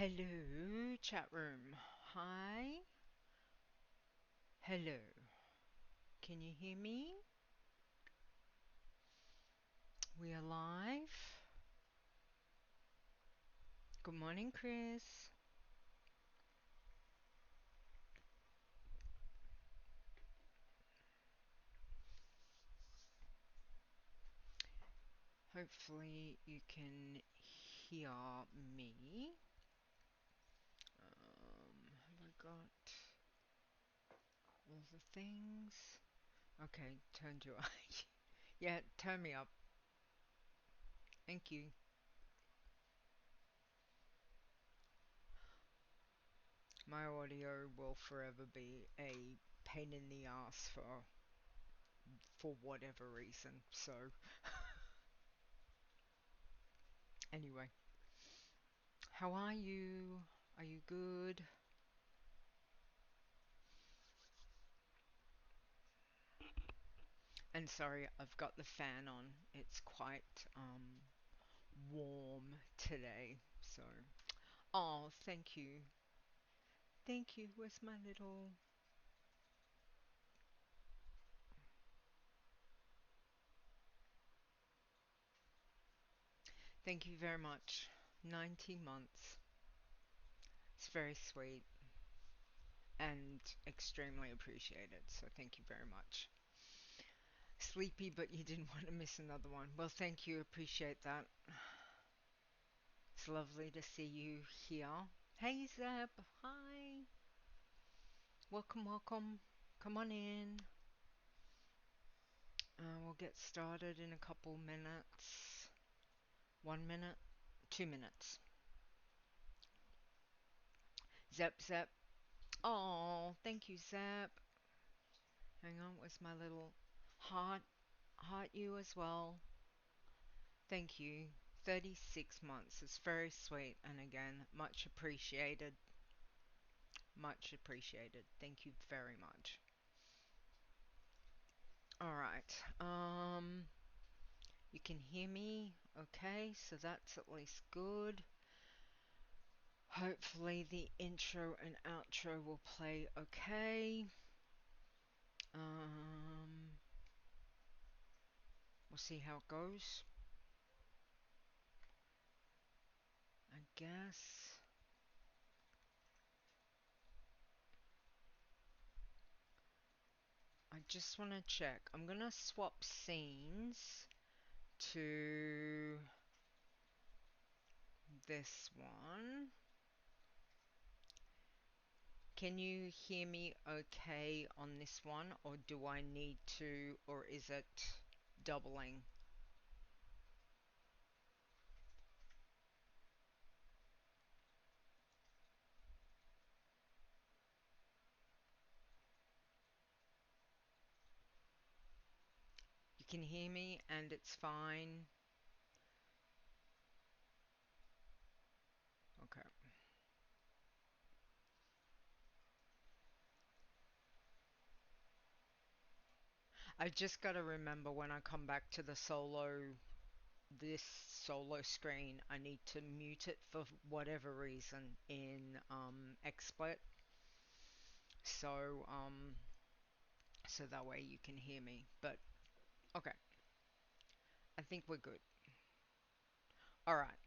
Hello, chat room. Hi. Hello. Can you hear me? We are live. Good morning, Chris. Hopefully you can hear me. Have I got all the things? Okay, turned your eye. Yeah, turn me up. Thank you. My audio will forever be a pain in the ass for whatever reason. So anyway, how are you? Are you good? And sorry, I've got the fan on. It's quite warm today. So, oh, thank you. Thank you. Where's my little... Thank you very much. 19 months. It's very sweet and extremely appreciated. So thank you very much. Sleepy, but you didn't want to miss another one. Well, thank you. Appreciate that. It's lovely to see you here. Hey, Zeb. Hi. Welcome, welcome. Come on in. We'll get started in a couple minutes. 1 minute, 2 minutes. Zep, Zep. Oh, thank you, Zep. Hang on, where's my little heart? Heart you as well. Thank you. 36 months. It's very sweet. And again, much appreciated. Much appreciated. Thank you very much. Alright. You can hear me. Okay, so that's at least good. Hopefully the intro and outro will play okay. We'll see how it goes. I guess. I just want to check. I'm going to swap scenes to this one. Can you hear me okay on this one, or do I need to, or is it doubling? You can hear me and it's fine. Okay. I just got to remember when I come back to this solo screen, I need to mute it for whatever reason in XSplit. So so that way you can hear me. But okay, I think we're good. All right.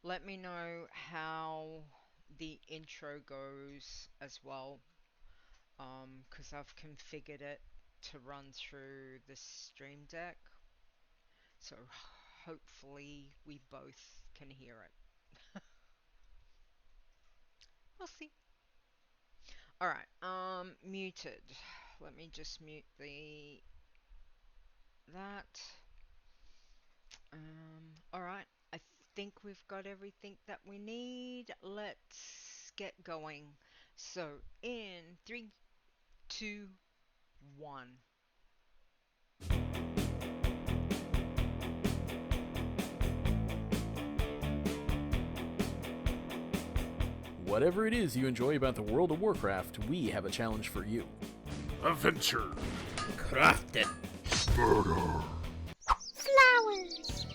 Let me know how the intro goes as well, because I've configured it to run through the Stream Deck. So hopefully we both can hear it. We'll see. Alright, muted. Let me just mute that. Alright, I think we've got everything that we need. Let's get going. So, in 3, 2, 1. Whatever it is you enjoy about the World of Warcraft, we have a challenge for you. Adventure. Crafting. Murder. Flowers.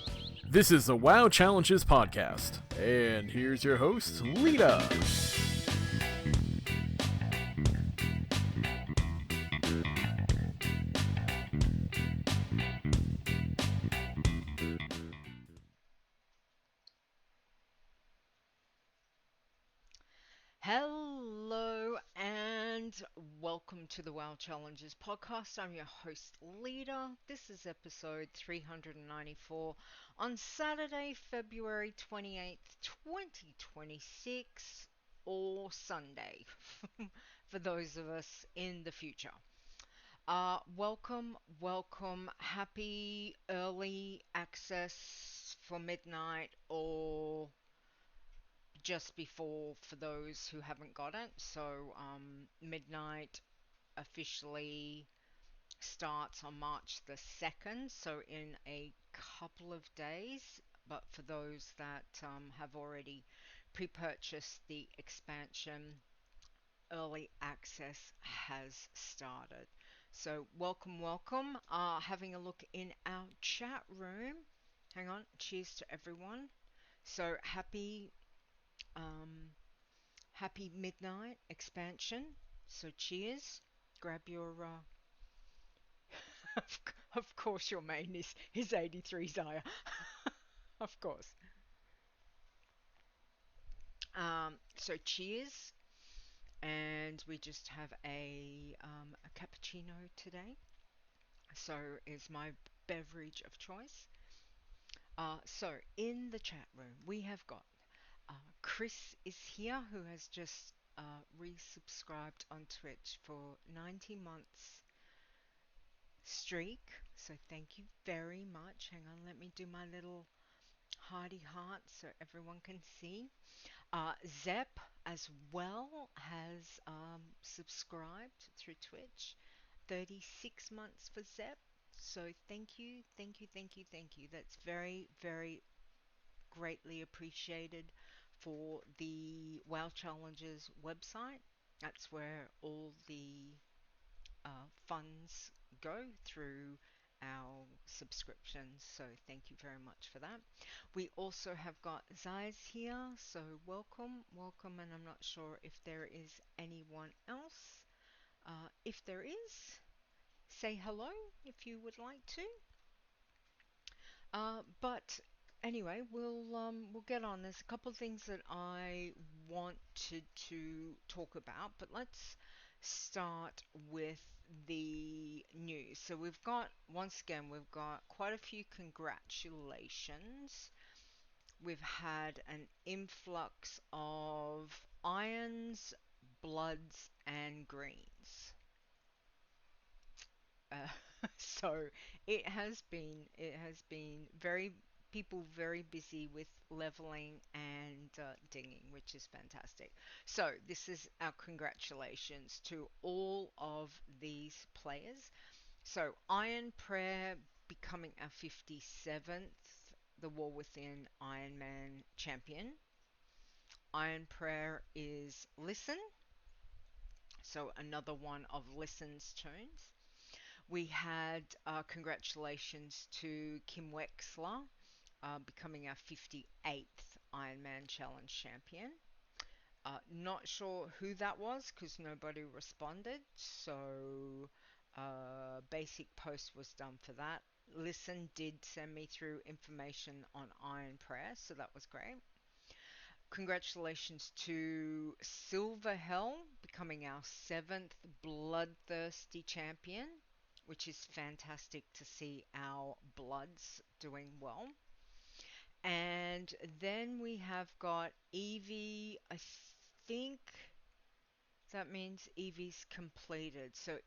This is the WoW Challenges podcast. And here's your host, Leeta. Hello and welcome to the WoW Challenges podcast. I'm your host, Leeta. This is episode 394 on Saturday, February 28th, 2026, or Sunday for those of us in the future. Welcome. Happy early access for midnight or just before for those who haven't got it. So, midnight officially starts on March the 2nd, so in a couple of days. But for those that have already pre purchased the expansion, early access has started. So, welcome. Having a look in our chat room. Hang on, cheers to everyone. So, um, happy midnight expansion. So cheers. Grab your of course your main is 83 Zaya. Of course. So cheers, and we just have a cappuccino today. So is my beverage of choice. So in the chat room we have got Chris is here, who has just resubscribed on Twitch for 90 months streak. So thank you very much. Hang on, let me do my little hearty heart so everyone can see. Zep as well has subscribed through Twitch. 36 months for Zep. So thank you. That's very greatly appreciated for the WoW Challenges website. That's where all the funds go through our subscriptions. So thank you very much for that. We also have got Zais here. So welcome. And I'm not sure if there is anyone else. If there is, say hello if you would like to. But anyway, we'll get on. There's a couple of things that I wanted to talk about, but let's start with the news. So we've got quite a few congratulations. We've had an influx of irons, bloods, and greens. Uh, so it has been very people very busy with leveling and dinging, which is fantastic. So this is our congratulations to all of these players. So Ironprayer becoming our 57th the War Within Iron Man champion. Ironprayer is Listen, so another one of Listen's tunes. We had congratulations to Kimwexler becoming our 58th Ironman Challenge champion. Not sure who that was because nobody responded, so basic post was done for that. Listen did send me through information on Ironprayer, so that was great. Congratulations to Silverhell becoming our 7th Bloodthirsty champion, which is fantastic to see our Bloods doing well. And then we have got Evie, I think that means Evie's completed. So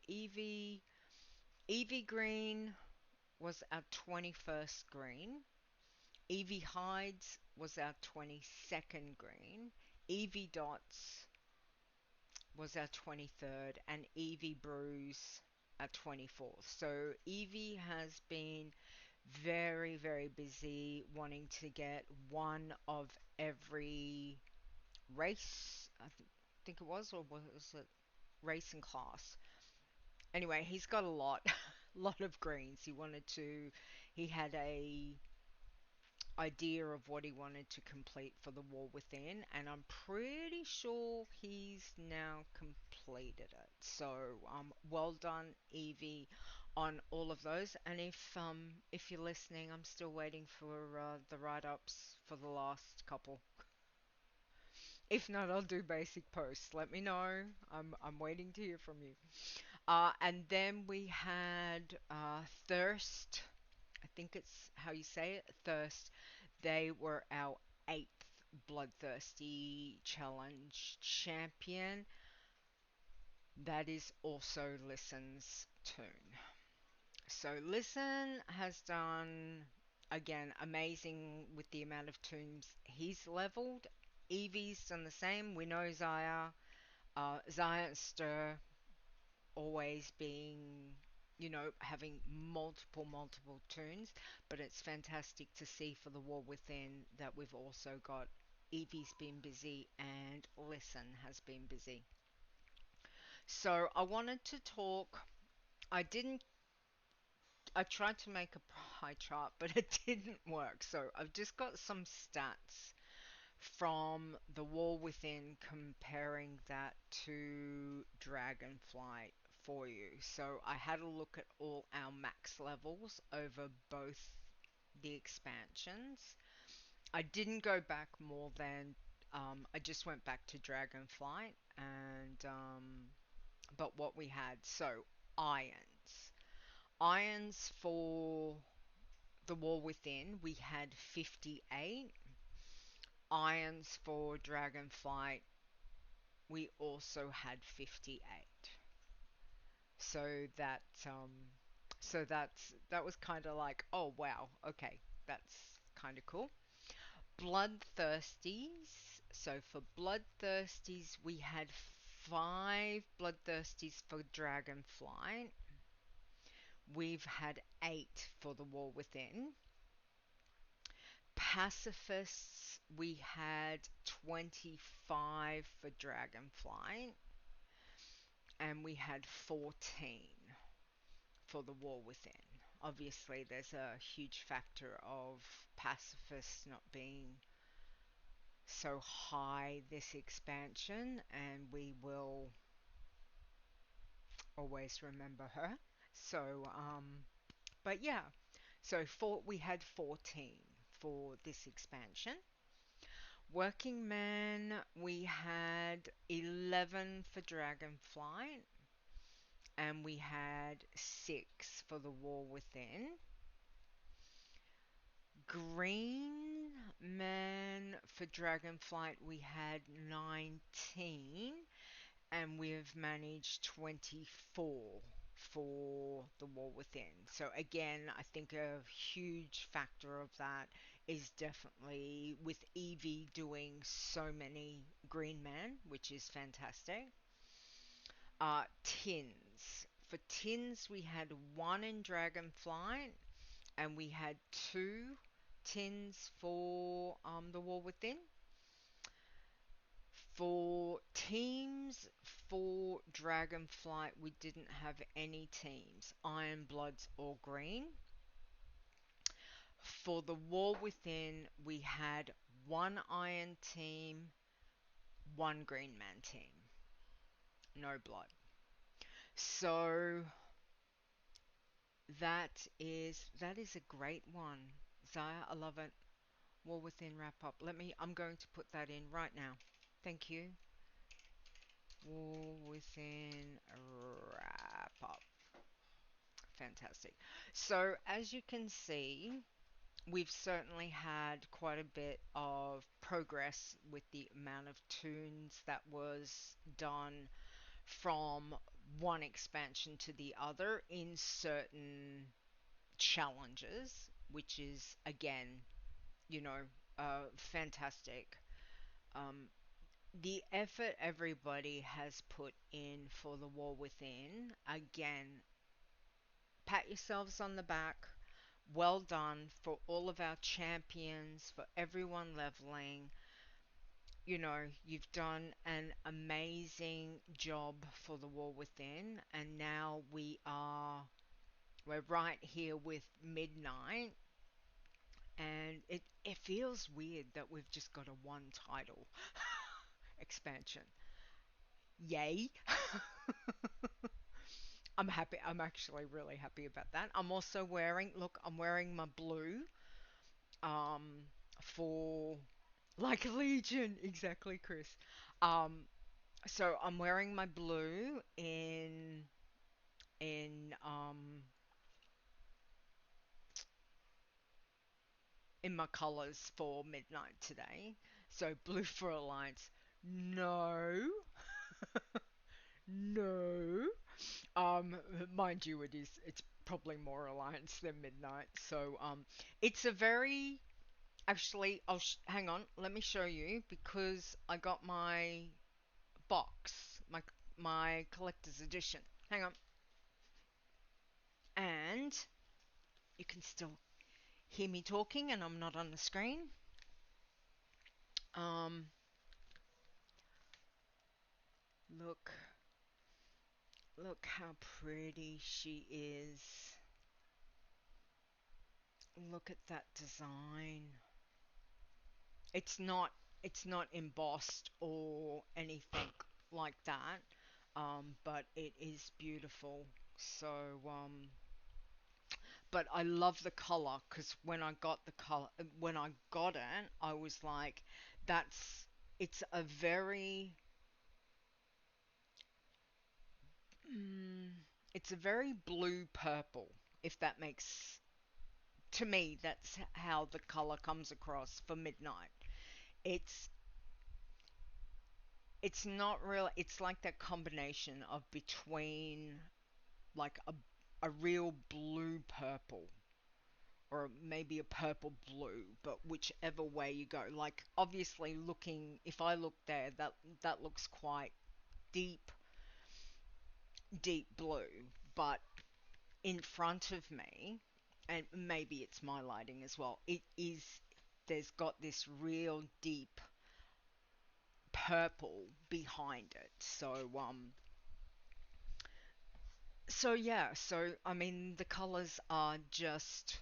Evigreen was our 21st green. Evihides was our 22nd green. Evidots was our 23rd, and Evibrews our 24th. So Evie has been very busy wanting to get one of every race, think it was, or was it race and class? Anyway, he's got a lot, lot of greens. He had idea of what he wanted to complete for the War Within, and I'm pretty sure he's now completed it. So, well done, Evie, on all of those. And if you're listening, I'm still waiting for the write-ups for the last couple. If not, I'll do basic posts. Let me know. I'm waiting to hear from you. And then we had Thirst. I think it's how you say it, Thirst. They were our eighth Bloodthirsty Challenge champion. That is also Listen's toon. So Listen has done, again, amazing with the amount of toons he's leveled. Evie's done the same. We know Zaya. Zaya and Stir always being, having multiple toons, but it's fantastic to see for the War Within that we've also got Evie's been busy and Listen has been busy. So I wanted to talk. I didn't. I tried to make a pie chart, but it didn't work. So I've just got some stats from the War Within, comparing that to Dragonflight for you. So I had a look at all our max levels over both the expansions. I didn't go back more than I just went back to Dragonflight and but what we had. So irons. Irons for the War Within, we had 58. Irons for Dragonflight, we also had 58. So that was kind of like, oh wow, okay, that's kind of cool. Bloodthirsties. So for Bloodthirsties, we had 5 Bloodthirsties for Dragonflight. We've had 8 for the War Within. Pacifists, we had 25 for Dragonflight, and we had 14 for the War Within. Obviously, there's a huge factor of pacifists not being so high this expansion, and we will always remember her. So, but yeah, we had 14 for this expansion. Working Man, we had 11 for Dragonflight, and we had 6 for the War Within. Green Man for Dragonflight, we had 19, and we've managed 24 for the War Within. So again, I think a huge factor of that is definitely with Evie doing so many Green Man, which is fantastic. Tins. For tins, we had 1 in Dragonflight, and we had 2 tins for the War Within. For teams for Dragonflight, we didn't have any teams, Iron Bloods or Green. For the War Within, we had 1 Iron team, 1 Green Man team. No blood. So that is a great one. Zaya, I love it. War Within wrap up. I'm going to put that in right now. Thank you. War Within wrap up. Fantastic. So, as you can see, we've certainly had quite a bit of progress with the amount of toons that was done from one expansion to the other in certain challenges, which is, again, fantastic. Um, the effort everybody has put in for the War Within, again, pat yourselves on the back. Well done for all of our champions, for everyone leveling. You've done an amazing job for the War Within, and now we're right here with Midnight, And it feels weird that we've just got a one title expansion. Yay. I'm happy. I'm actually really happy about that. I'm also wearing, look, I'm wearing my blue um for like Legion, exactly, Chris. Um so I'm wearing my blue in in my colors for midnight today. So blue for Alliance. No. No. Mind you, it's probably more Alliance than Midnight. So it's a very actually. Hang on. Let me show you because I got my box, my collector's edition. Hang on, and you can still hear me talking, and I'm not on the screen. Um, look, look how pretty she is. Look at that design. It's not it's not embossed or anything like that, but it is beautiful. So but I love the color because when I got it, I was like, that's it's a very mm, it's a very blue purple, if that makes to me that's how the color comes across for midnight. It's it's not real. It's like that combination of between like a real blue purple or maybe a purple blue, but whichever way you go. Like obviously looking, if I look there, that looks quite deep, deep blue, but in front of me, and maybe it's my lighting as well. There's got this real deep purple behind it. So yeah, so I mean the colors are just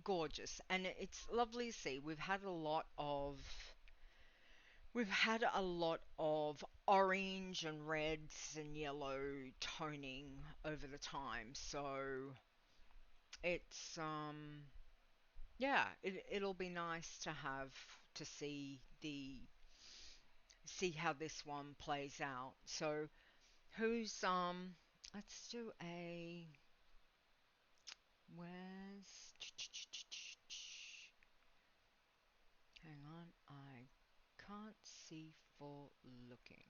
gorgeous and it's lovely to see. We've had a lot of orange and reds and yellow toning over the time. So it's yeah, it'll be nice to have to see how this one plays out. So who's let's do a where's hang on, I can't see for looking.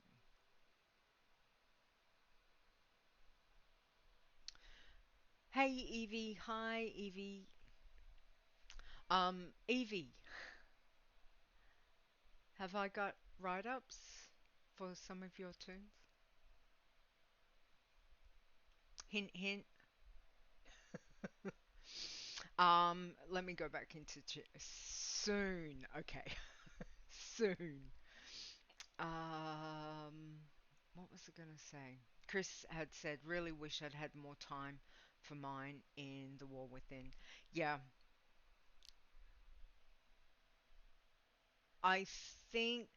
Hey Evie, hi Evie. Evie, have I got write-ups for some of your tunes? Hint, hint. Let me go back into soon. Okay, soon. Um, what was I gonna say? Chris had said, really wish I'd had more time for mine in The War Within. Yeah, I think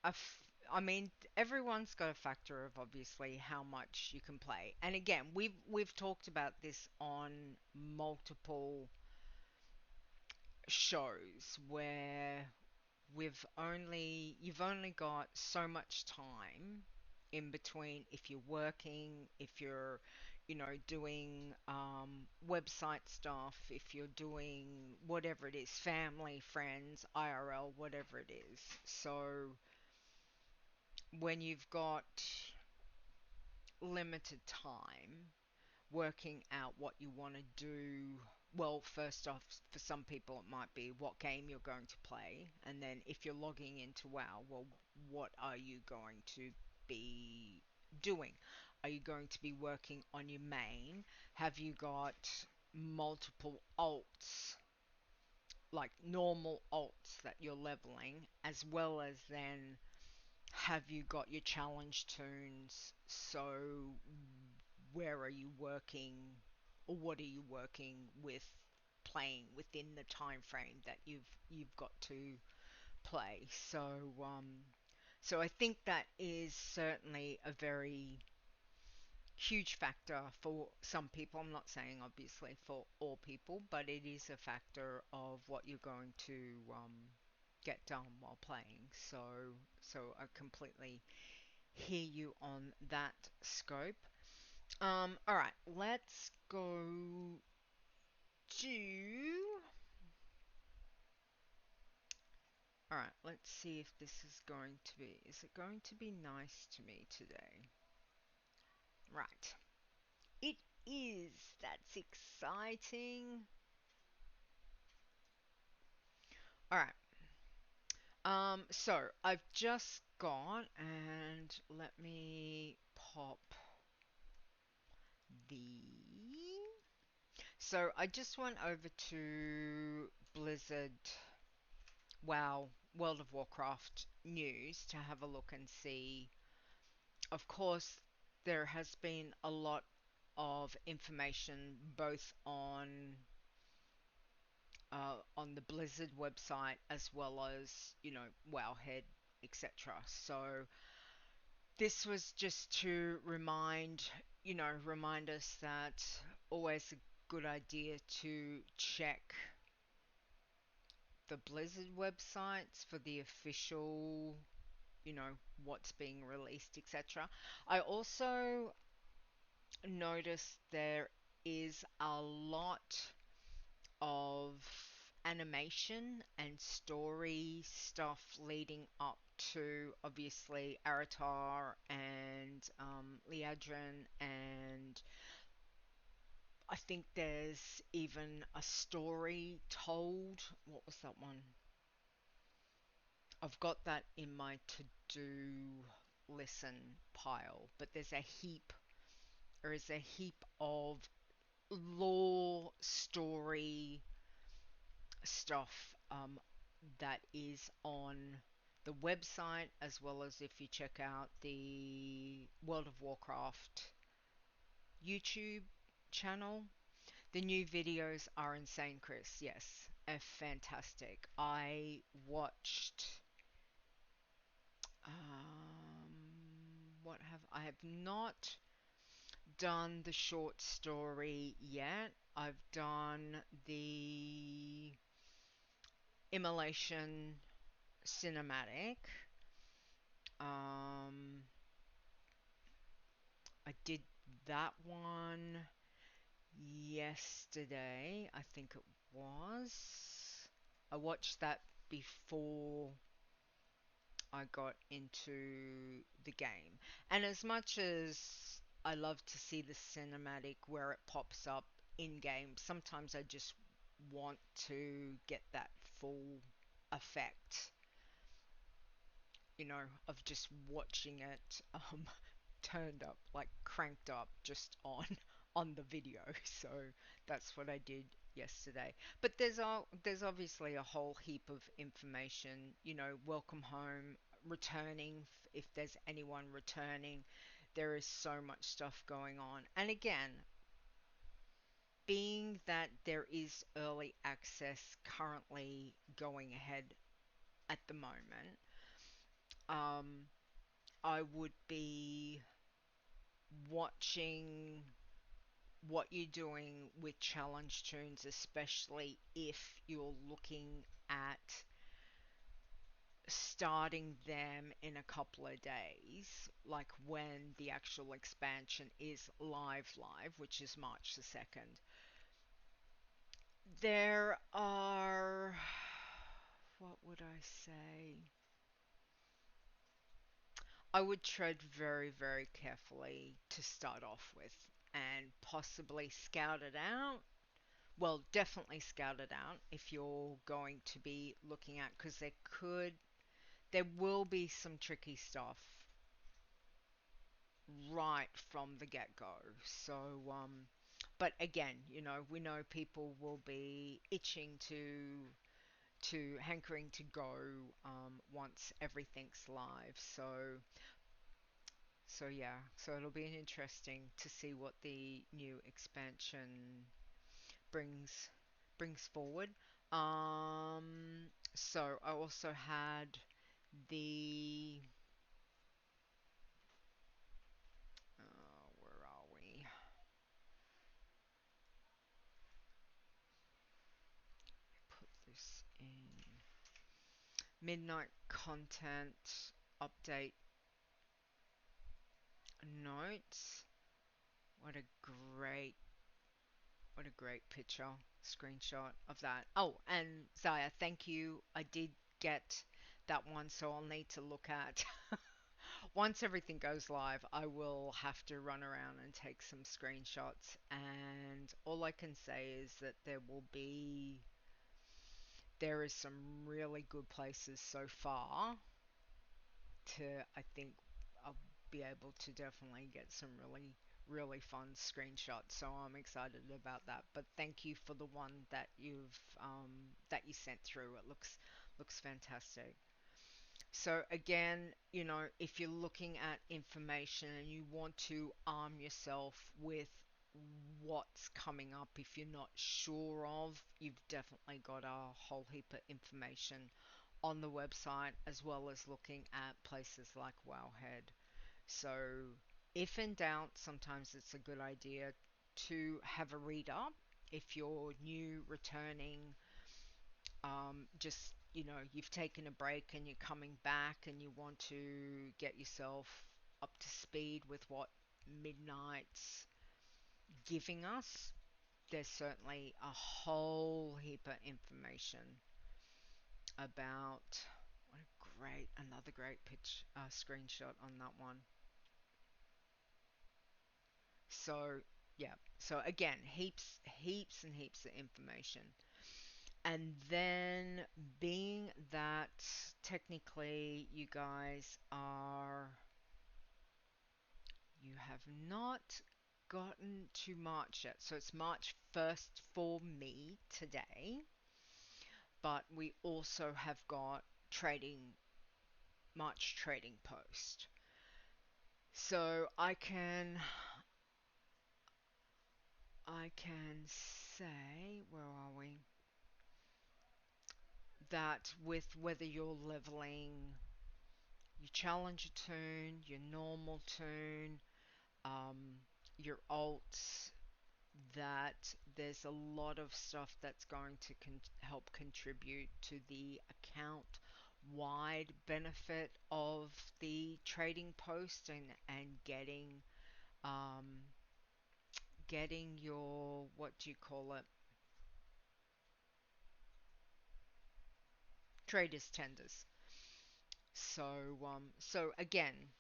I mean, everyone's got a factor of obviously how much you can play. And again, we've talked about this on multiple shows where you've only got so much time in between if you're working, if you're, doing website stuff, if you're doing whatever it is, family, friends, IRL, whatever it is. So when you've got limited time, working out what you want to do. Well, first off, for some people, it might be what game you're going to play. And then if you're logging into WoW, well, what are you going to be doing? Are you going to be working on your main? Have you got multiple alts, like normal alts that you're leveling, as well as then have you got your challenge tunes? So where are you working or what are you working with playing within the time frame that you've got to play. So I think that is certainly a very huge factor for some people. I'm not saying obviously for all people, but it is a factor of what you're going to get done while playing. So I completely hear you on that scope. All right, let's go to. All right, let's see if this is going to be. Is it going to be nice to me today? Right. It is. That's exciting. All right. So I've just got, and let me pop the. So I just went over to Blizzard, WoW, World of Warcraft news to have a look and see. Of course, there has been a lot of information both on the Blizzard website as well as, Wowhead, etc. So this was just to remind us that always a good idea to check the Blizzard websites for the official, what's being released, etc. I also noticed there is a lot of animation and story stuff leading up to obviously Aratar and Liadrin, and I think there's even a story told. What was that one? I've got that in my to-do listen pile, but there is a heap of lore story stuff that is on the website, as well as if you check out the World of Warcraft YouTube channel. The new videos are insane, Chris. Yes, fantastic. I have not done the short story yet. I've done the immolation cinematic. Um, I did that one yesterday, I think it was. I watched that before I got into the game. And as much as I love to see the cinematic where it pops up in game, sometimes I just want to get that full effect, of just watching it turned up, like cranked up just on on the video. So that's what I did yesterday. But there's obviously a whole heap of information, welcome home, returning, if there's anyone returning. There is so much stuff going on. And again, being that there is early access currently going ahead at the moment, um, I would be watching what you're doing with challenge toons, especially if you're looking at starting them in a couple of days, like when the actual expansion is live, which is March the 2nd. There are, what would I say? I would tread very, very carefully to start off with and possibly scout it out. Well, definitely scout it out if you're going to be looking at, because there will be some tricky stuff right from the get-go. So, but again, we know people will be itching to hankering to go once everything's live. So yeah, so it'll be interesting to see what the new expansion brings brings forward. So I also had the where are we? Put this in midnight content update notes. What a great What a great picture, screenshot of that. Oh, and Zaya, thank you. I did get that one, so I'll need to look at. Once everything goes live, I will have to run around and take some screenshots. And all I can say is that there is some really good places so far I think I'll be able to definitely get some really fun screenshots. So I'm excited about that. But thank you for the one that you sent through. It looks fantastic. So again, if you're looking at information and you want to arm yourself with what's coming up, if you're not sure of, you've definitely got a whole heap of information on the website, as well as looking at places like Wowhead. So, if in doubt, sometimes it's a good idea to have a read up. If you're new, returning, just you've taken a break and you're coming back and you want to get yourself up to speed with what Midnight's giving us, there's certainly a whole heap of information about what a another great screenshot on that one. So yeah, so again, heaps and heaps of information. And then, being that technically you have not gotten to March yet. So it's March 1st for me today, but we also have got March trading post. So I can say, where are we? That with whether you're leveling your challenger toon, your normal toon, um, your alts, that there's a lot of stuff that's going to help contribute to the account wide benefit of the trading post, and um, getting your, what do you call it, traders tenders. So again,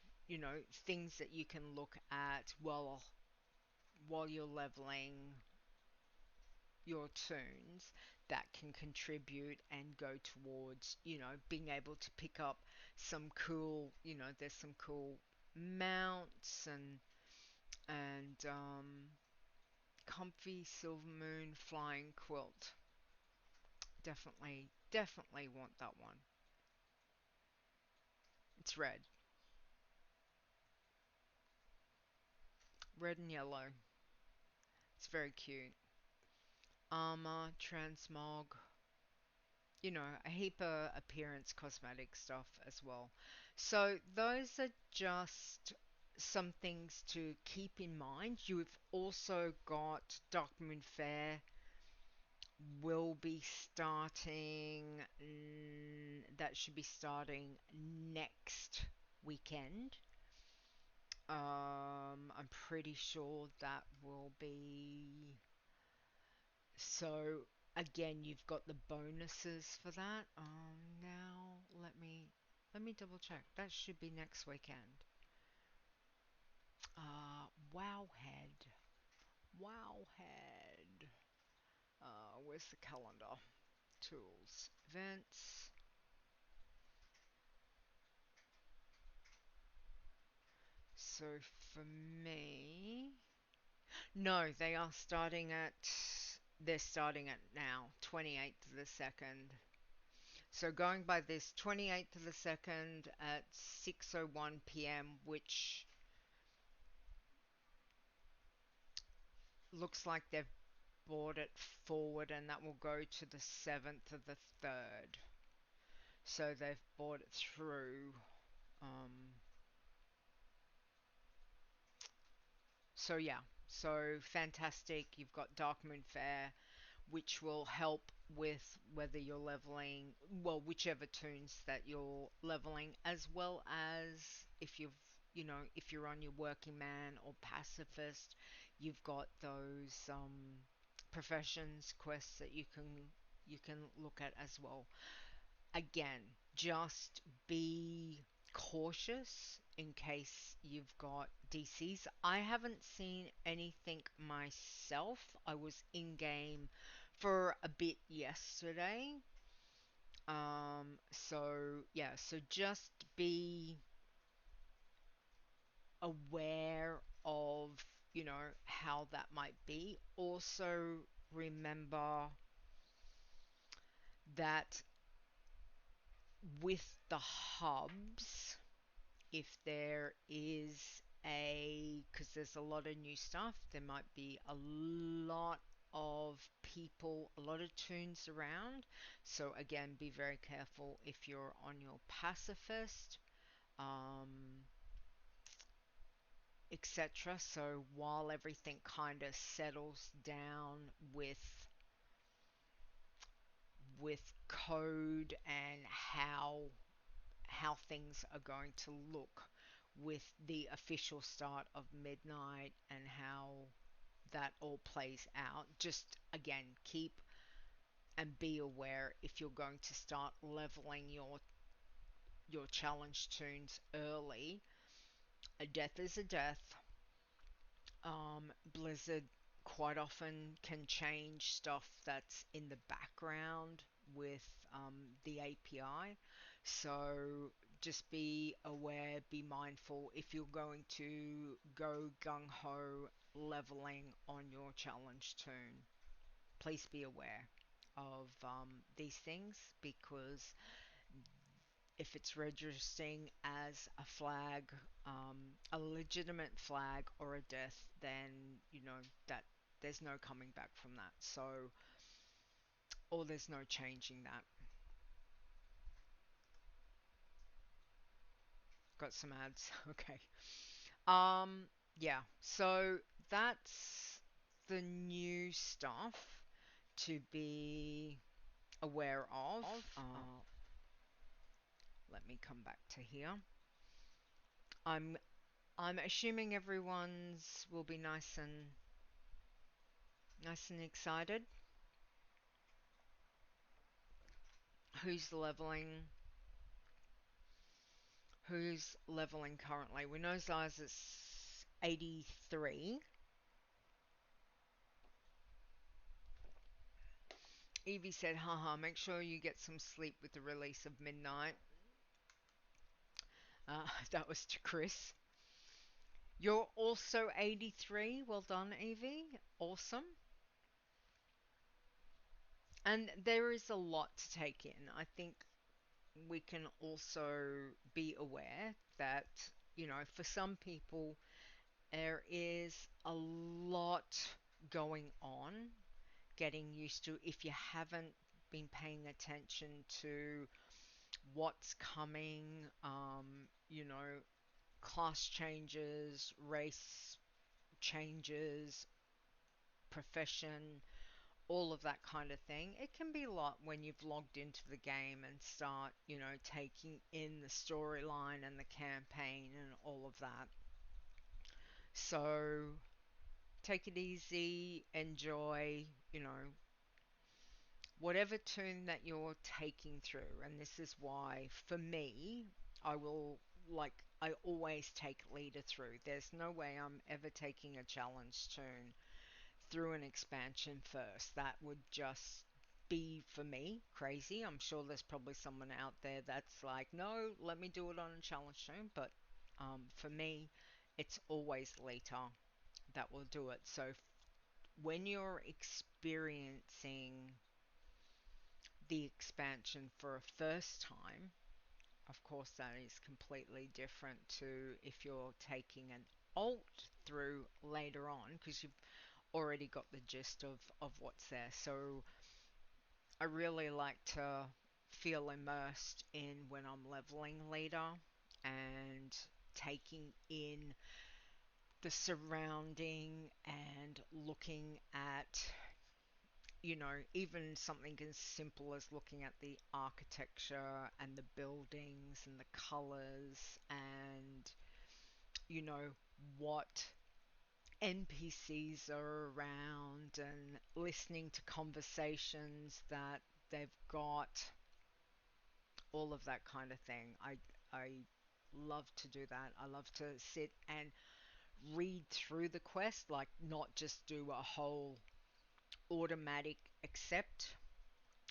things that you can look at while you're leveling your toons that can contribute and go towards, being able to pick up some cool, there's some cool mounts and comfy silver moon flying quilt. Definitely want that one. It's red and yellow. It's very cute. Armor, transmog, a heap of appearance cosmetic stuff as well. So those are just some things to keep in mind. You've also got Darkmoon Fair will be starting, that should be starting next weekend. I'm pretty sure that will be. So again, you've got the bonuses for that. Now let me double check. That should be next weekend. Wowhead. Wowhead. Where's the calendar? Tools, events. So for me, no, they're starting at now, 28th of the 2nd. So going by this, 28th of the 2nd at 6:01 p.m., which looks like they've brought it forward, and that will go to the 7th of the 3rd. So they've brought it through. Um, so yeah, so fantastic. You've got Darkmoon Fair, which will help with whether you're leveling, well, whichever toons that you're leveling, as well as if if you're on your working man or pacifist, you've got those professions quests that you can look at as well. Again, just be cautious in case you've got DCs. I haven't seen anything myself. I was in game for a bit yesterday. So yeah, so just be aware of, how that might be. Also remember that with the hubs, if there is because there's a lot of new stuff, there might be a lot of people, a lot of toons around. So again, be very careful if you're on your pacifist, um, etc. So while everything kind of settles down with code and how things are going to look with the official start of midnight and how that all plays out. Just again, keep and be aware if you're going to start leveling your challenge toons early. A death is a death. Blizzard quite often can change stuff that's in the background with the API. So just be aware, be mindful if you're going to go gung ho leveling on your challenge toon. Please be aware of these things, because if it's registering as a flag, a legitimate flag or a death, then that there's no coming back from that. So, or there's no changing that. Got some ads. Okay. Yeah. So that's the new stuff to be aware of. Let me come back to here. I'm I'm assuming everyone's will be nice and excited. Who's leveling? Who's leveling currently? We know Zai's is 83. Evie said, haha, make sure you get some sleep with the release of Midnight. That was to Chris. You're also 83. Well done, Evie. Awesome. And there is a lot to take in. I think we can also be aware that, for some people, there is a lot going on, getting used to. If you haven't been paying attention to what's coming, class changes, race changes, profession, all of that kind of thing. It can be a lot when you've logged into the game and start, taking in the storyline and the campaign and all of that. So take it easy, enjoy, whatever toon that you're taking through. And this is why, for me, I always take Leeta through. There's no way I'm ever taking a challenge toon through an expansion first. That would just be, for me, crazy. I'm sure there's probably someone out there that's like, no, let me do it on a challenge toon. But for me, it's always Leeta that will do it. So when you're experiencing the expansion for a first time, of course, that is completely different to if you're taking an alt through later on, because you've already got the gist of what's there. So I really like to feel immersed in when I'm leveling Leeta and taking in the surrounding and looking at, even something as simple as looking at the architecture and the buildings and the colors and, you know, what NPCs are around and listening to conversations that they've got, all of that kind of thing. I love to do that. I love to sit and read through the quest, like not just do a whole automatic accept.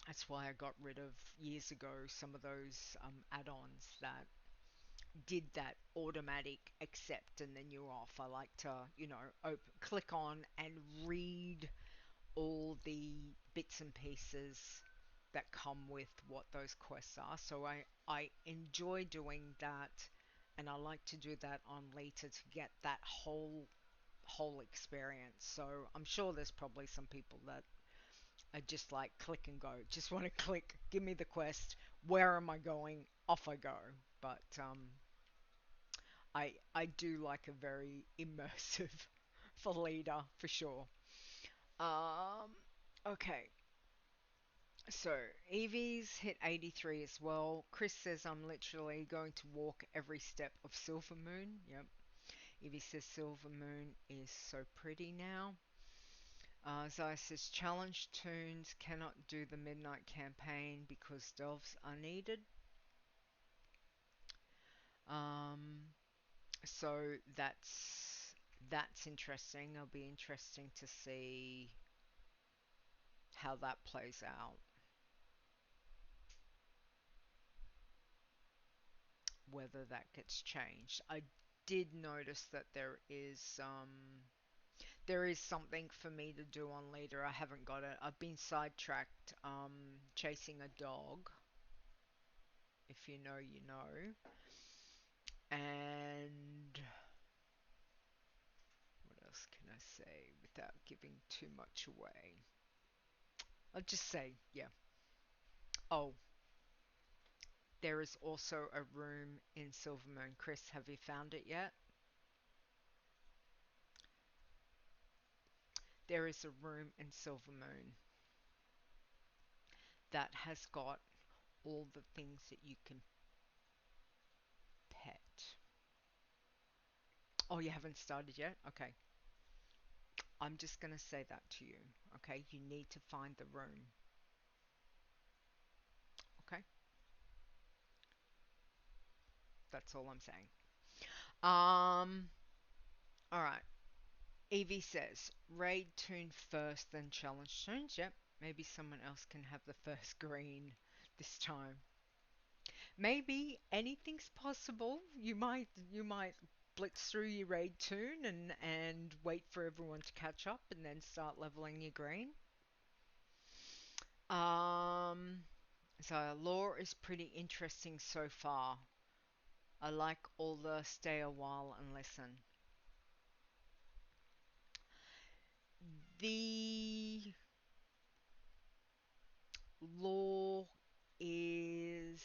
That's why I got rid of years ago some of those add-ons that did that automatic accept and then you're off. I like to, click on and read all the bits and pieces that come with what those quests are. So I enjoy doing that, and I like to do that on Leeta to get that whole experience. So I'm sure there's probably some people that are just like click and go, just want to click, give me the quest, where am I going, off I go. But I do like a very immersive for Leeta for sure. Um, okay. So, Evie's hit 83 as well. Chris says I'm literally going to walk every step of Silver Moon. Yep. Evie says Silver Moon is so pretty now. Zaya says challenge toons cannot do the midnight campaign because delves are needed. Um, so that's interesting. It'll be interesting to see how that plays out. Whether that gets changed. I did notice that there is something for me to do on later. I haven't got it. I've been sidetracked chasing a dog. If you know, you know. And what else can I say without giving too much away? I'll just say, yeah. Oh, there is also a room in Silvermoon. Chris, have you found it yet? There is a room in Silvermoon that has got all the things that you can pet. Oh, you haven't started yet? Okay. I'm just going to say that to you. Okay. You need to find the room. Okay. That's all I'm saying. Um. All right. Evie says raid toon first, then challenge toons. Yep. Maybe someone else can have the first green this time. Maybe anything's possible. You might blitz through your raid toon and wait for everyone to catch up and then start leveling your green. Um, so lore is pretty interesting so far. I like all the stay a while and listen. The lore is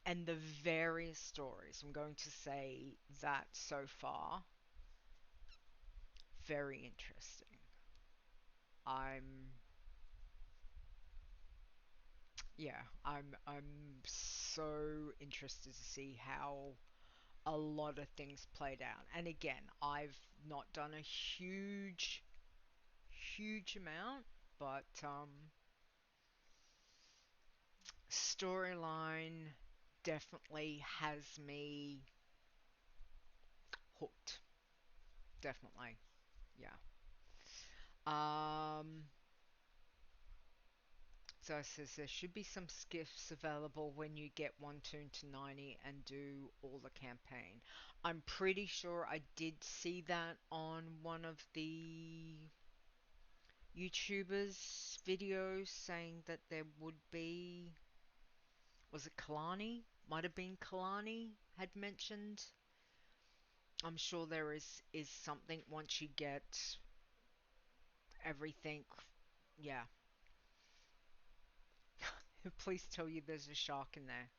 and the various stories. I'm going to say that so far very interesting. I'm I'm so interested to see how a lot of things played out. And again, I've not done a huge amount, but storyline definitely has me hooked. Definitely. Yeah. Um So it says there should be some skiffs available when you get one toon to 90 and do all the campaign. I'm pretty sure I did see that on one of the YouTubers' videos saying that there would be. Was it Kalani? Might have been Kalani had mentioned. I'm sure there is something once you get everything. Yeah. Please tell you there's a shark in there.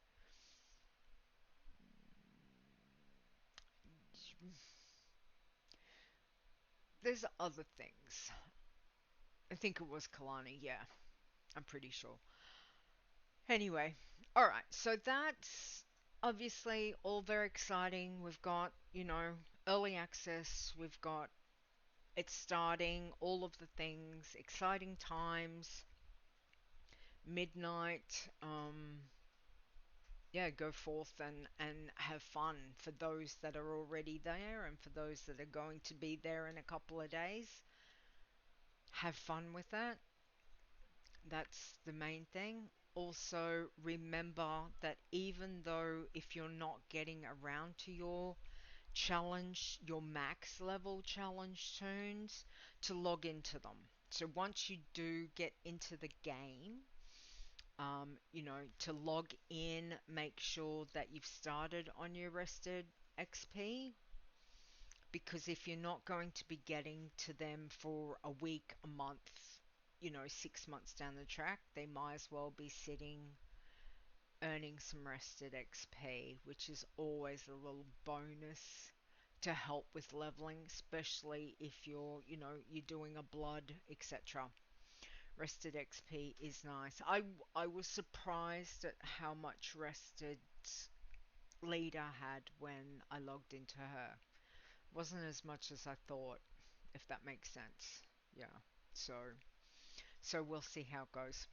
There's other things. I think it was Kalani, yeah. I'm pretty sure. Anyway, alright, so that's obviously all very exciting. We've got, early access, we've got it starting, all of the things, exciting times, midnight, yeah, go forth and have fun for those that are already there and for those that are going to be there in a couple of days. Have fun with that. That's the main thing. Also, remember that even though if you're not getting around to your challenge, your max level challenge toons, to log into them. So once you do get into the game, to log in, make sure that you've started on your rested XP, because if you're not going to be getting to them for a week, a month, 6 months down the track, they might as well be sitting earning some rested XP, which is always a little bonus to help with leveling, especially if you're doing a blood, etc. Rested XP is nice. I was surprised at how much rested Leeta had when I logged into her. Wasn't as much as I thought, if that makes sense. Yeah. So we'll see how it goes.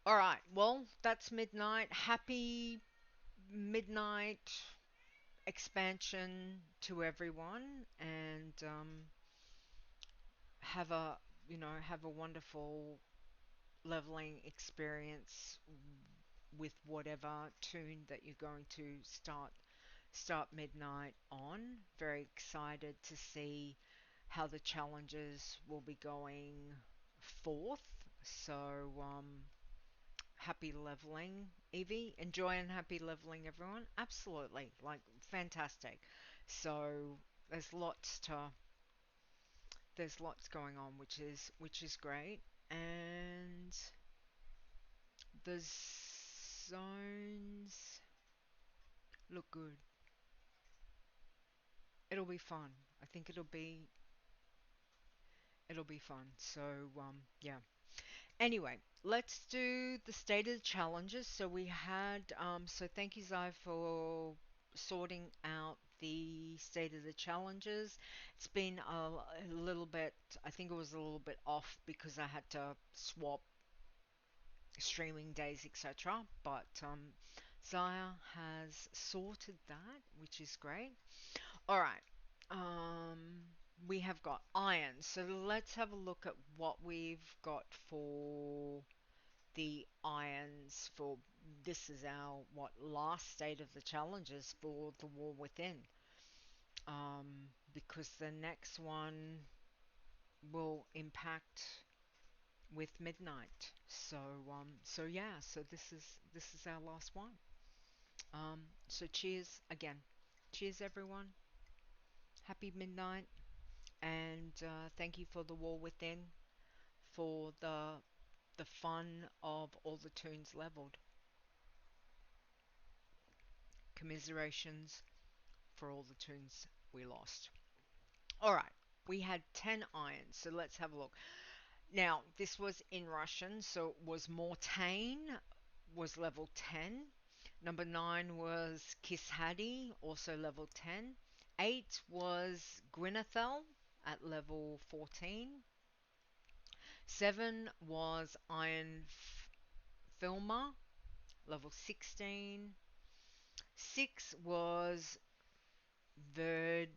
All right. Well, that's midnight. Happy midnight expansion to everyone, and have a wonderful leveling experience with whatever toon that you're going to start midnight on. Very excited to see how the challenges will be going forth. So happy leveling, Evie. Enjoy and happy leveling, everyone. Absolutely, like fantastic. So there's lots to there's lots going on, which is great, and the zones look good. It'll be fun. I think it'll be fun. So yeah. Anyway, let's do the state of the challenges. So we had so thank you Zai for sorting out the state of the challenges. It's been a little bit, I think it was a little bit off because I had to swap streaming days, etc. But Zaya has sorted that, which is great. All right. Um, we have got iron. So let's have a look at what we've got for the irons for this is our last state of the challenges for the war within. Because the next one will impact with midnight. So yeah, so this is our last one. So cheers again. Cheers everyone. Happy midnight, and thank you for the war within, for the fun of all the toons leveled. Commiserations for all the toons we lost. Alright, we had 10 irons, so let's have a look. Now, this was in Russian, so it was Mortain, was level 10. Number 9 was Kishadi, also level 10. 8 was Gwynethel at level 14. 7 was Iron Filmer, level 16. 6 was Verd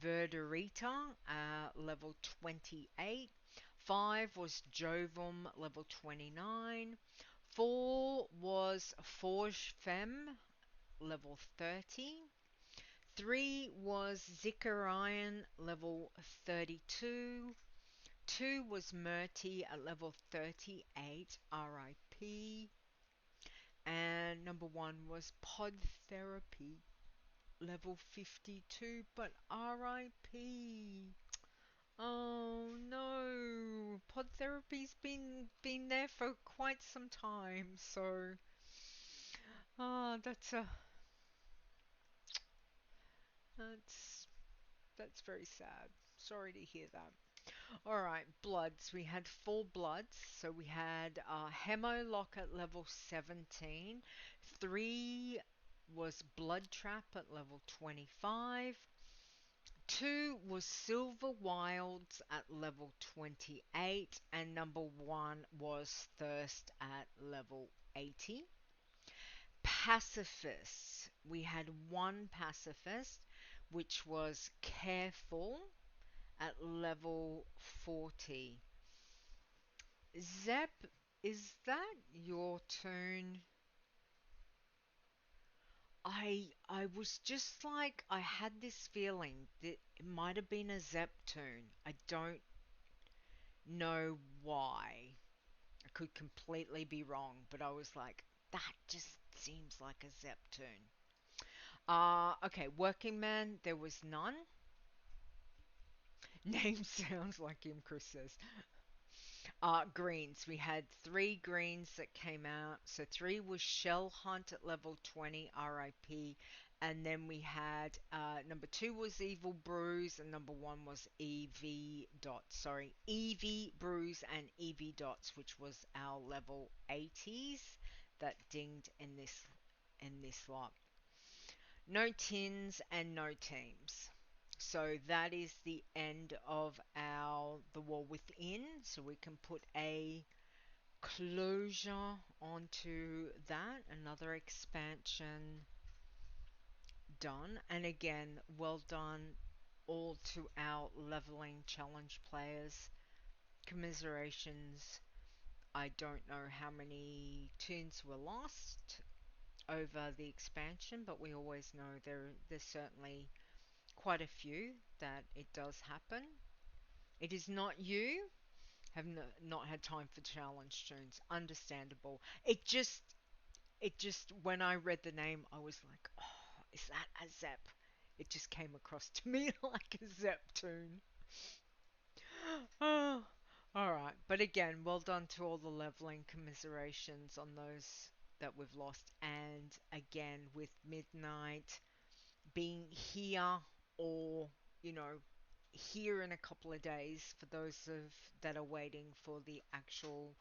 Verderita, level 28. 5 was Jovum, level 29. 4 was Forge Femme, level 30. 3 was Zikarian, level 32. 2 was Murti at level 38, RIP. And number 1 was Pod Therapy, level 52, but RIP. Oh no, pod therapy's been there for quite some time, so that's that's that's very sad. Sorry to hear that. All right, bloods. We had four bloods. So we had Hemolock at level 17. Three was Blood Trap at level 25. Two was Silver Wilds at level 28. And number one was Thirst at level 80. Pacifists. We had one pacifist, which was Careful at level 40. Zep, is that your turn? I was just like I had this feeling that it might have been a Zep tune. I don't know why. I could completely be wrong, but I was like, that just seems like a Zep tune. Okay, working man, there was none. Name sounds like him, Chris says. Greens. We had three greens that came out. So three was Shell Hunt at level 20, RIP. And then we had number two was Evibrews, and number one was Evidots. Sorry, Evibrews and Evidots, which was our level 80s that dinged in this lot. No tins and no teams. So that is the end of our The War Within. So we can put a closure onto that. Another expansion done. And again, well done all to our leveling challenge players. Commiserations. I don't know how many tunes were lost over the expansion, but we always know there's certainly quite a few that it does happen. It is not you have not had time for challenge tunes. Understandable. It just when I read the name, I was like, oh, is that a Zep? It just came across to me like a Zep tune. Oh, all right. But again, well done to all the leveling commiserations on those that we've lost. And again, with Midnight being here or, you know, here in a couple of days for those of that are waiting for the actual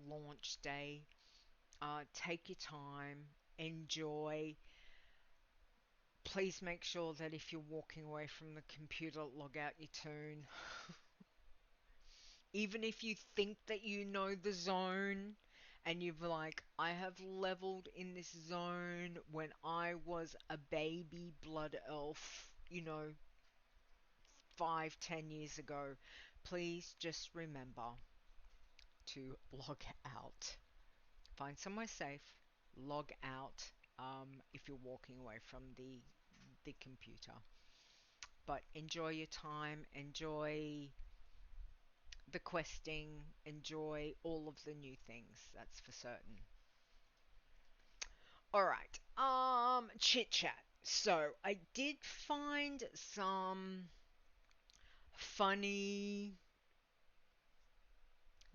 launch day. Take your time, enjoy. Please make sure that if you're walking away from the computer, log out your tune. Even if you think that you know the zone and you've like, I have leveled in this zone when I was a baby blood elf, 5, 10 years ago, please just remember to log out. Find somewhere safe, log out if you're walking away from the computer. But enjoy your time, enjoy the questing, enjoy all of the new things, that's for certain. Alright, chit chat. So I did find some funny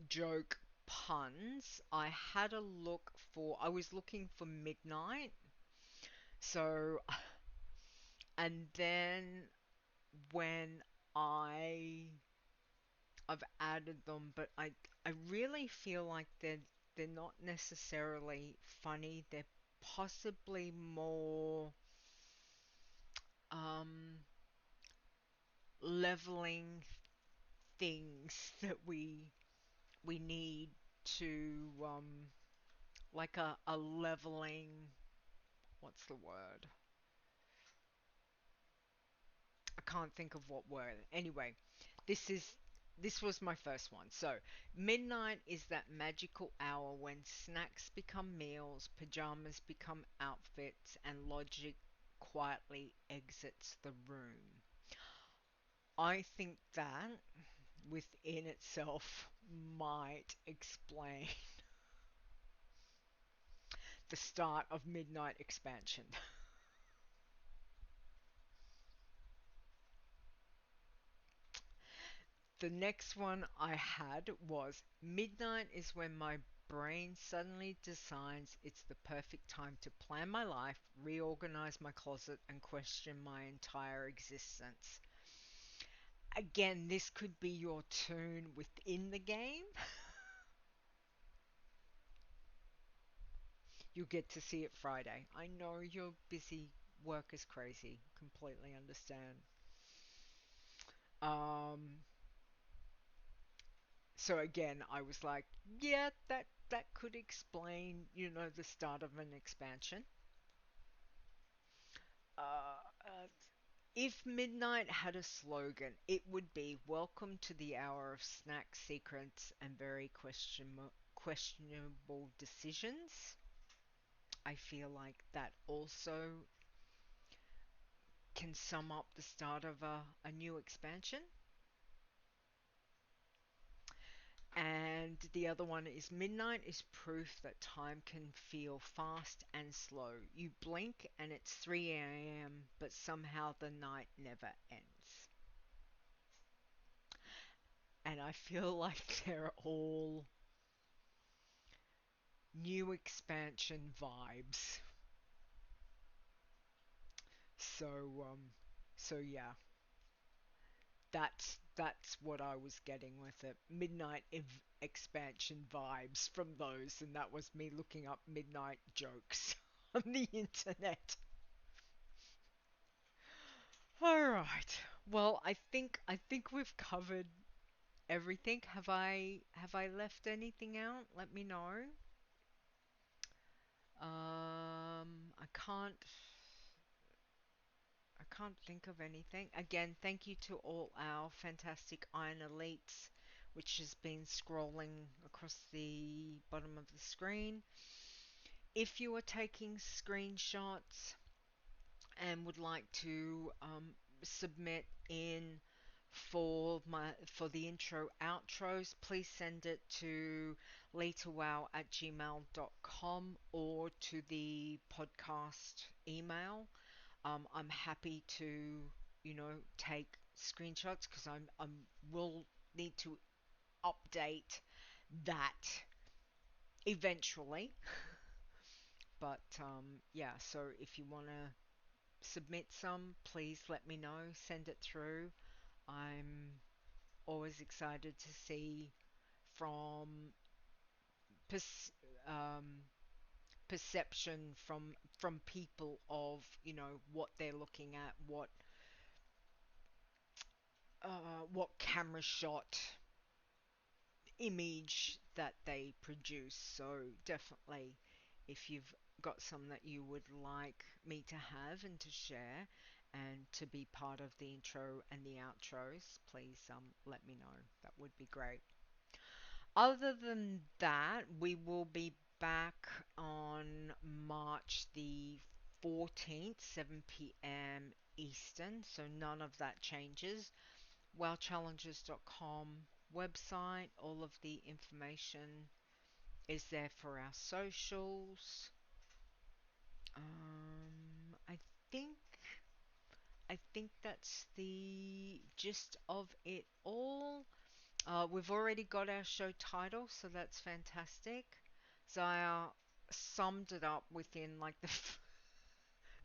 joke puns. I was looking for midnight. So, and then when I, I've added them, but I really feel like they're not necessarily funny. They're possibly more, um, leveling things that we need to, like a leveling, what's the word? I can't think of what word. Anyway, this is this was my first one. So, midnight is that magical hour when snacks become meals, pajamas become outfits, and logic quietly exits the room. I think that within itself might explain the start of Midnight expansion. The next one I had was midnight is when my brain suddenly decides it's the perfect time to plan my life, reorganize my closet, and question my entire existence. Again, this could be your toon within the game. You'll get to see it Friday. I know you're busy, work is crazy. Completely understand. Um, so again, I was like, yeah, that could explain, the start of an expansion. Uh, if Midnight had a slogan, it would be "Welcome to the hour of snacks, secrets, and very questionable decisions." I feel like that also can sum up the start of a new expansion. And the other one is midnight is proof that time can feel fast and slow. You blink and it's 3 a.m., but somehow the night never ends. And I feel like they're all new expansion vibes. So so yeah, that's what I was getting with it. Expansion vibes from those, and that was me looking up midnight jokes on the internet. All right. Well, I think we've covered everything. Have I left anything out? Let me know. I can't think of anything. Again, thank you to all our fantastic Iron Elites, which has been scrolling across the bottom of the screen. If you are taking screenshots and would like to submit in for the intro outros, please send it to leetawow@gmail.com or to the podcast email. I'm happy to, take screenshots because I'm will need to update that eventually. But yeah, so if you want to submit some, please let me know. Send it through. I'm always excited to see from pers- um, perception from people of what they're looking at, what camera shot image that they produce. So definitely, if you've got some that you would like me to have and to share and to be part of the intro and the outros, please let me know. That would be great. Other than that, we will be back on March the 14th, 7 p.m. Eastern, so none of that changes. WowChallenges.com website, all of the information is there for our socials. I think I think that's the gist of it all. We've already got our show title, so that's fantastic. Zaya summed it up within like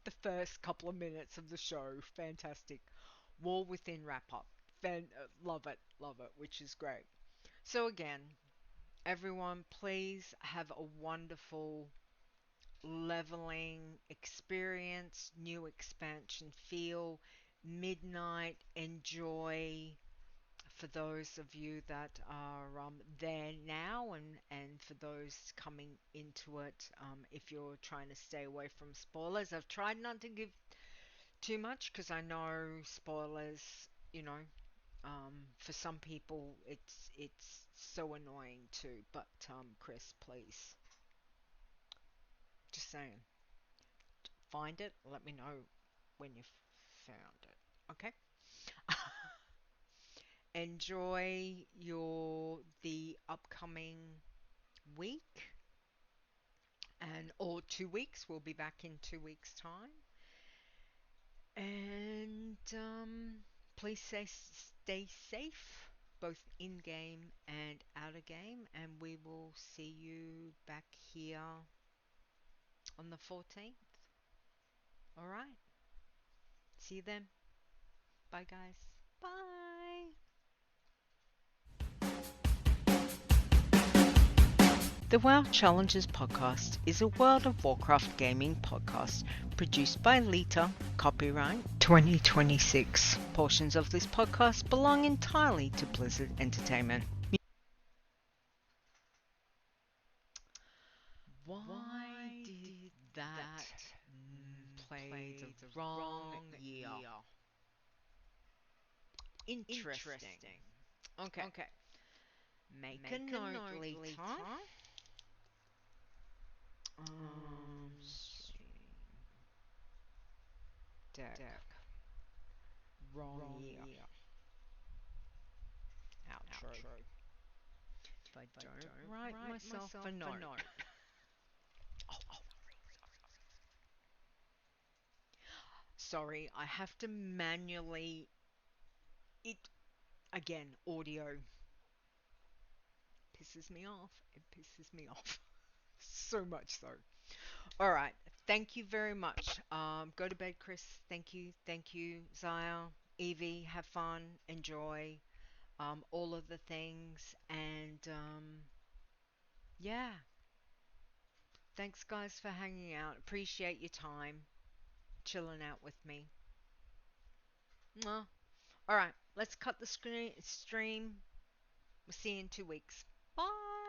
the first couple of minutes of the show. Fantastic. War within wrap up. Love it, which is great. So again, everyone, please have a wonderful leveling experience, new expansion feel, midnight enjoy for those of you that are there now, and for those coming into it, if you're trying to stay away from spoilers. I've tried not to give too much because I know spoilers, for some people it's so annoying too. But Chris, please, just saying, find it. Let me know when you've found it. Okay. Enjoy the upcoming week and or 2 weeks. We'll be back in 2 weeks' time. And please stay safe. both in game and out of game, and we will see you back here on the 14th. All right. See you then. Bye, guys. Bye. The WoW Challenges podcast is a World of Warcraft gaming podcast produced by Leeta, copyright 2026. Portions of this podcast belong entirely to Blizzard Entertainment. Why did that play the wrong year? Interesting. Okay. Make a note, Leeta. Stream deck. Wrong year. Outro. If I don't write myself a note. Oh, sorry, I have to manually. It again. Audio pisses me off. It pisses me off so much so. All right. Thank you very much. Go to bed, Chris. Thank you, Zaya, Evie. Have fun. Enjoy. All of the things, and yeah. Thanks, guys, for hanging out. Appreciate your time, chilling out with me. Mwah. All right, let's cut the stream. We'll see you in 2 weeks. Bye.